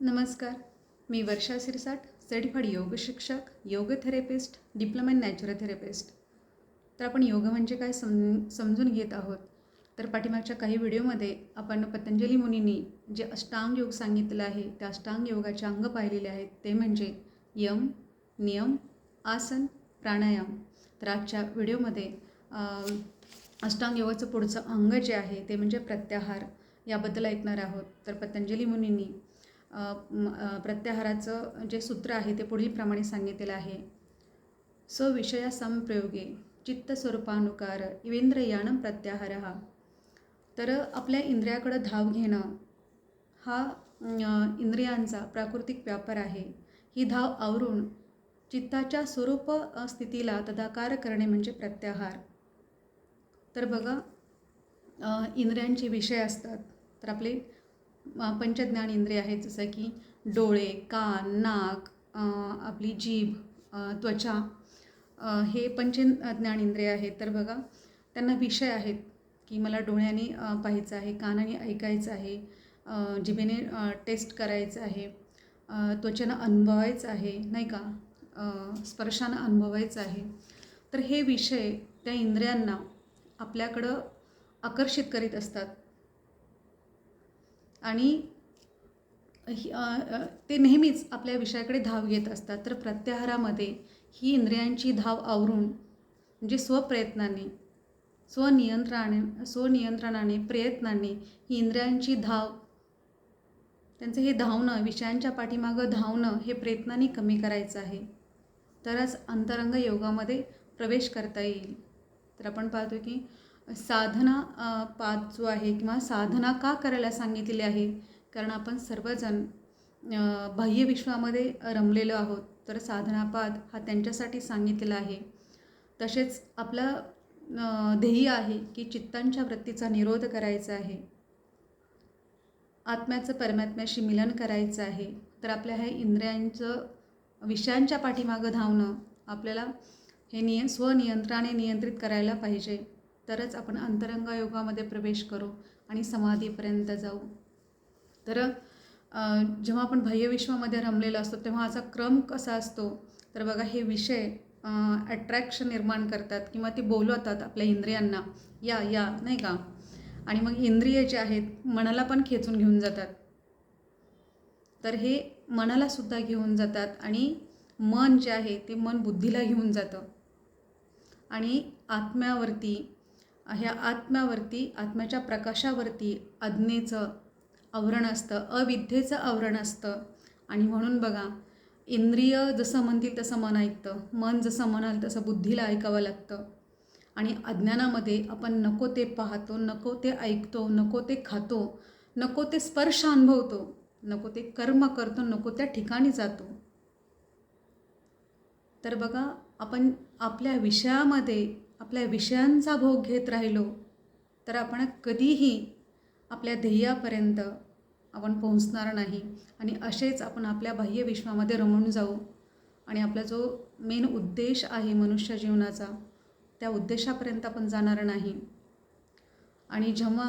नमस्कार. मी वर्षा सिरसाट, सर्टिफाईड योग शिक्षक, योग थेरपिस्ट, डिप्लोमा इन नॅचरोथेरपिस्ट. तर आपण योग म्हणजे काय समजून घेत आहोत. तर पाठीमागच्या काही व्हिडिओमध्ये आपण पतंजली मुनींनी जे अष्टांग योग सांगितलं आहे, त्या अष्टांग योगाचे अंग पाहिलेले आहेत. ते म्हणजे यम, नियम, आसन, प्राणायाम. तर आजच्या व्हिडिओमध्ये अष्टांग योगाचं पुढचं अंग जे आहे ते म्हणजे प्रत्याहार याबद्दल ऐकणार आहोत. तर पतंजली मुनींनी प्रत्याहाराचं जे सूत्र आहे ते पुढील प्रमाणे सांगितलेलं आहे. स्वविषया संप्रयोगे चित्तस्वरूपानुकार इवेंद्रियाणं प्रत्याहारः. तर आपल्या इंद्रियाकडं धाव घेणं हा इंद्रियांचा प्राकृतिक व्यापार आहे. ही धाव आवरून चित्ताच्या स्वरूप स्थितीला तदाकार करणे म्हणजे प्रत्याहार. तर बघा, इंद्रियांचे विषय असतात. तर आपले पंचज्ञान इंद्रिय आहेत, जसं की डोळे, कान, नाक, आपली जीभ, त्वचा, हे पंचज्ञान इंद्रिय आहेत. तर बघा, त्यांना विषय आहेत की मला डोळ्याने पाहायचं आहे, कानाने ऐकायचं आहे, जिभेने टेस्ट करायचं आहे, त्वचेनं अनुभवायचं आहे, नाही का, स्पर्शानं अनुभवायचं आहे. तर हे विषय त्या इंद्रियांना आपल्याकडं आकर्षित करीत असतात आणि ते नेहमीच आपल्या विषयाकडे धाव घेत असतात. तर प्रत्याहारामध्ये ही इंद्रियांची धाव आवरून म्हणजे स्वप्रयत्नाने, स्वनियंत्रणाने प्रयत्नाने ही इंद्रियांची धाव, त्यांचं हे धावणं, विषयांच्या पाठीमागं धावणं हे प्रयत्नाने कमी करायचं आहे. तरच अंतरंग योगामध्ये प्रवेश करता येईल. तर आपण पाहतो की साधना पाद जो आहे किंवा साधना का करायला सांगितलेली आहे, कारण आपण सर्वजण बाह्य विश्वामध्ये रमलेलो आहोत. तर साधनापाद हा त्यांच्यासाठी सांगितलेला आहे. तसेच आपलं ध्येय आहे की चित्तांच्या वृत्तीचा निरोध करायचा आहे, आत्म्याचं परमात्म्याशी मिलन करायचं आहे. तर आपल्या ह्या इंद्रियांचं विषयांच्या पाठीमागं धावणं आपल्याला हे स्वनियंत्रणाने नियंत्रित करायला पाहिजे. तरच आपण अंतरंग योगामध्ये प्रवेश करू आणि समाधीपर्यंत जाऊ. तर जेव्हा आपण बाह्यविश्वामध्ये रमलेलो असतो तेव्हा असा क्रम कसा असतो, तर बघा, हे विषय अट्रॅक्शन निर्माण करतात किंवा ते बोलवतात आपल्या इंद्रियांना, या या, नाही का. आणि मग इंद्रिय जे आहेत मनाला पण खेचून घेऊन जातात. तर हे मनालासुद्धा घेऊन जातात आणि मन जे आहे ते मन बुद्धीला घेऊन जातं आणि आत्म्यावरती, आत्म्याच्या प्रकाशावरती अज्ञेचं आवरण असतं, अविद्येचं आवरण असतं. आणि म्हणून बघा, इंद्रिय जसं म्हणतील तसं मन ऐकतं, मन जसं म्हणाल तसं बुद्धीला ऐकावं लागतं. आणि अज्ञानामध्ये आपण नको ते पाहतो, नको ते ऐकतो, नको ते खातो, नको ते स्पर्श अनुभवतो, नको ते कर्म करतो, नको त्या ठिकाणी जातो. तर बघा, आपण आपल्या विषयामध्ये आपल्या विषयांचा भोग घेत राहिलो तर आपण कधीही आपल्या ध्येयापर्यंत आपण पोहोचणार नाही. आणि असेच आपण आपल्या बाह्य विश्वामध्ये रमून जाऊ आणि आपला जो मेन उद्देश आहे मनुष्य जीवनाचा, त्या उद्देशापर्यंत आपण जाणार नाही. आणि जेव्हा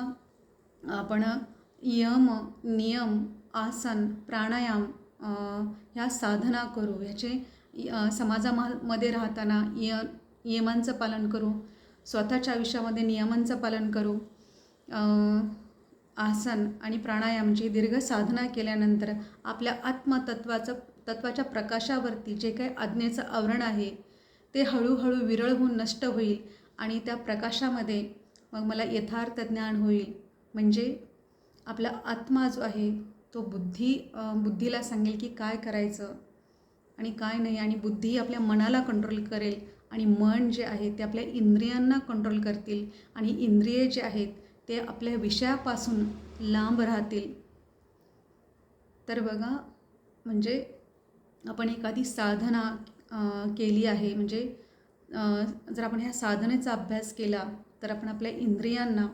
आपण यम, नियम, आसन, प्राणायाम ह्या साधना करू, ह्याचे समाजामध्ये राहताना नियमांचं पालन करू, स्वतःच्या आयुष्यामध्ये नियमांचं पालन करू, आसन आणि प्राणायामची दीर्घ साधना केल्यानंतर आपल्या तत्वाच्या प्रकाशावरती जे काही आज्ञेचं आवरण आहे ते हळूहळू विरळ होऊन नष्ट होईल आणि त्या प्रकाशामध्ये मग मला यथार्थ ज्ञान होईल. म्हणजे आपला आत्मा जो आहे तो बुद्धीला सांगेल की काय करायचं आणि काय नाही, आणि बुद्धी आपल्या मनाला कंट्रोल करेल आणि मन जे आहे ते आपल्या इंद्रियांना कंट्रोल करतील आणि इंद्रिये जे आहेत ते आपल्या विषयापासून लांब राहतील. तर बघा, म्हणजे आपण एखादी साधना केली आहे, म्हणजे जर आपण ह्या साधनेचा अभ्यास केला तर आपण आपल्या इंद्रियांना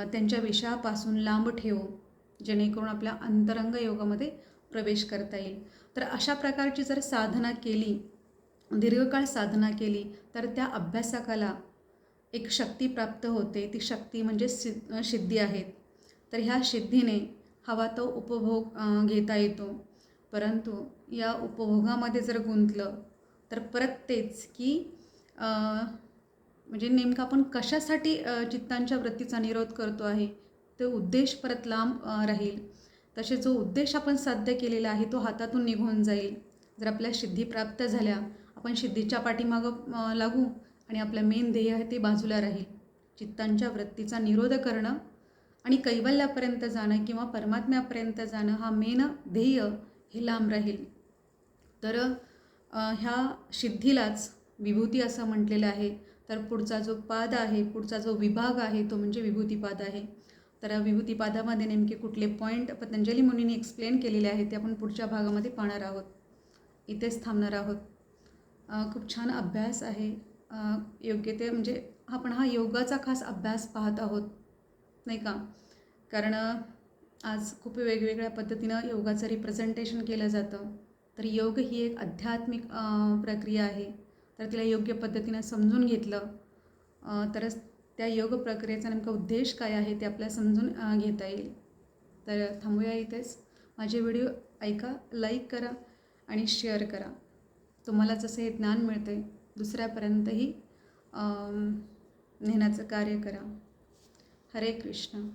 त्यांच्या विषयापासून लांब ठेवू, जेणेकरून आपल्या अंतरंग योगामध्ये प्रवेश करता येईल. तर अशा प्रकारची जर साधना केली, दीर्घकाळ साधना केली, तर त्या अभ्यासकाला एक शक्ती प्राप्त होते. ती शक्ती म्हणजे सिद्धी आहेत. तर ह्या सिद्धीने हवा तो उपभोग घेता येतो. परंतु या उपभोगामध्ये जर गुंतलं तर परत तेच की म्हणजे नेमकं आपण कशासाठी चित्तांच्या वृत्तीचा निरोध करतो आहे, तो उद्देश परत लांब राहील. तसे जो उद्देश आपण साध्य केलेला आहे तो हातातून निघून जाईल. जर आपल्या सिद्धी प्राप्त झाल्या, आपण सिद्धीच्या पाठीमागं लागू आणि आपलं मेन ध्येय आहे ते बाजूला राहील. चित्तांच्या वृत्तीचा निरोध करणं आणि कैवल्यापर्यंत जाणं किंवा परमात्म्यापर्यंत जाणं हा मेन ध्येय हे लांब राहील. तर ह्या सिद्धीलाच विभूती असं म्हटलेलं आहे. तर पुढचा जो पाद आहे, पुढचा जो विभाग आहे तो म्हणजे विभूतीपाद आहे. तर विभूतीपादामध्ये नेमके कुठले पॉईंट पतंजली मुनींनी एक्सप्लेन केलेले आहेत ते आपण पुढच्या भागामध्ये पाहणार आहोत. इथेच थांबणार आहोत. खूप छान अभ्यास आहे. योग्य ते म्हणजे आपण हा योगाचा खास अभ्यास पाहत आहोत, नाही का? कारण आज खूप वेगवेगळ्या पद्धतीनं योगाचं रिप्रेझेंटेशन केलं जातं. तर योग ही एक आध्यात्मिक प्रक्रिया आहे. तर तिला योग्य पद्धतीनं समजून घेतलं तरच त्या योग प्रक्रियेचा नेमका उद्देश काय आहे ते आपल्याला समजून घेता येईल. तर थांबूया इथेच. माझे व्हिडिओ ऐका, लाईक करा आणि शेअर करा. तुम्हाला जसं हे ज्ञान मिळते दुसऱ्यापर्यंतही नेण्याचं कार्य करा. हरे कृष्ण.